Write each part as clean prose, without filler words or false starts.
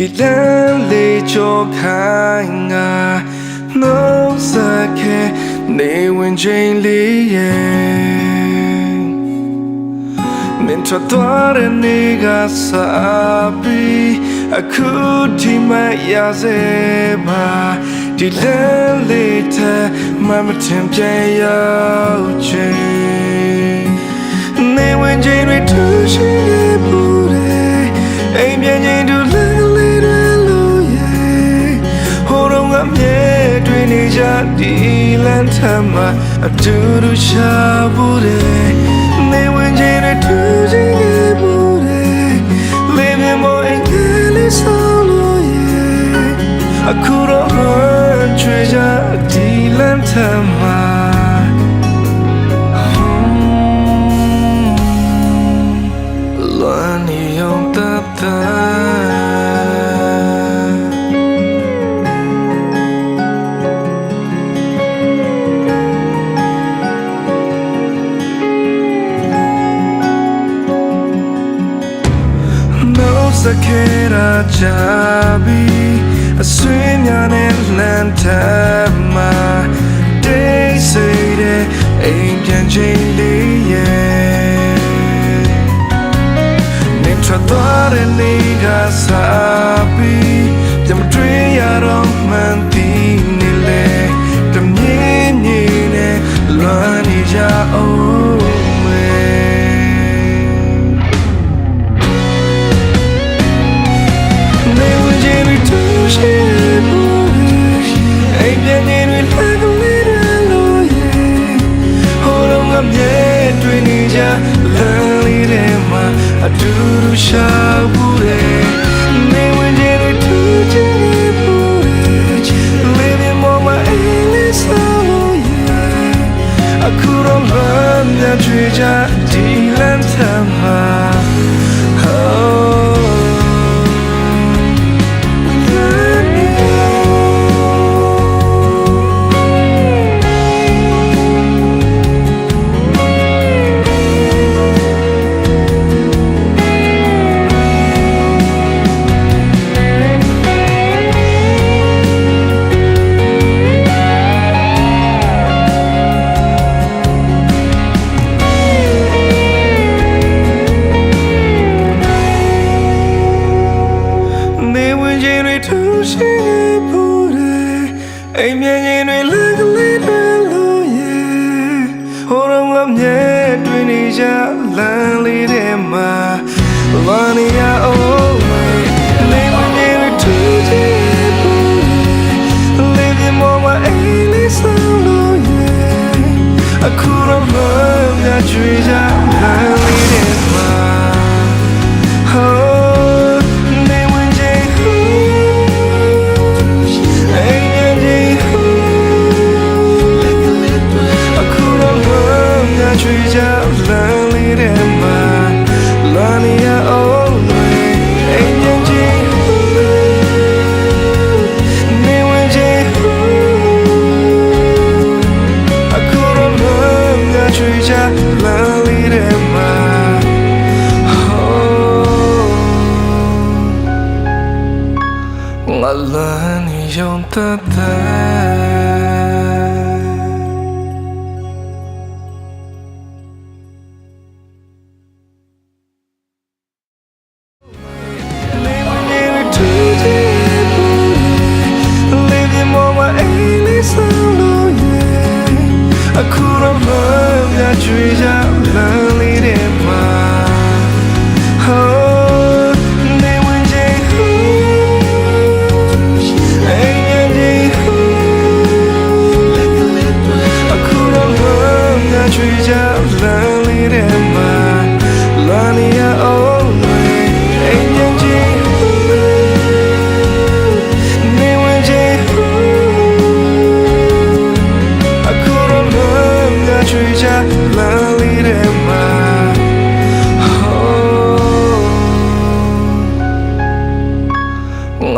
ဒီလမ်းလေးကြောခိုင်းငါနှုတ်ဆက်ခဲ့နေဝင်ချိန်လေးရဲ့မင်းထွက်သွားတဲ့နေ့ကစားပြီးအခုဒီမရစေပါဒီလမ်းလေးထဲမမထင်ပြန်ရောက်ချိန်နေဝင်ချိန်တွေထူးရှိနေဘူးတဲ့အိမ်ပြန်ချိန်တူမြဲတွေ့နေကြဒီလမ်းထမှာအတူတူရှာဖို့တယ်နေဝင်ချိန်တွေထူးချင်ခဲ့ဖို့တယ်လေးမြင်မောအင်္ဂလိပ်ဆောင်လို့ရဲ့အခုတော့ချွေကြဒီလမ်းထမှာလွမ်းနေအောင်တတ်စခဲရာချဘီအဆွေများနဲ့လမ်းထမှာတိတ်ဆိတ်တဲ့အိမ်ပြန်ချိန်လေးရဲ့နေထွက်သွားတဲ့နေ့ကစားပြီးပြန်မတွေ့ရတော့မှန်းသိနေလေတမြင်နေနဲ့လွမ်းနေကြအောင်တွေ့နေကြလမ်းလေးထဲမှာအတူတူရှာဖို့တယ်နေဝင်ချိန်တွေထူးချင်နေဖို့တယ်လေးမြင်မောမအေးလေးဆောင်လို့ရဲ့အခုတော့လမ်းများချွေကြဒီလမ်းထမှာအိမ်မြန်ရင်တွေလက်ကလေးတွေလို့ရဲ့ဟိုတော့ငါမြဲတွေ့နေကြလမ်းလေးထဲမှာလာနေရအောင်နေမနေရထူးချင်ဘူးလေးပြမောမအေးလေးဆောင်လို့ရဲ့အခုတော့မမြတ်ကြွေကြလမ်းလေးထဲမှာငါလမ်းနေရောက်တတ်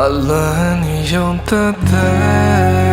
乱你用的爱。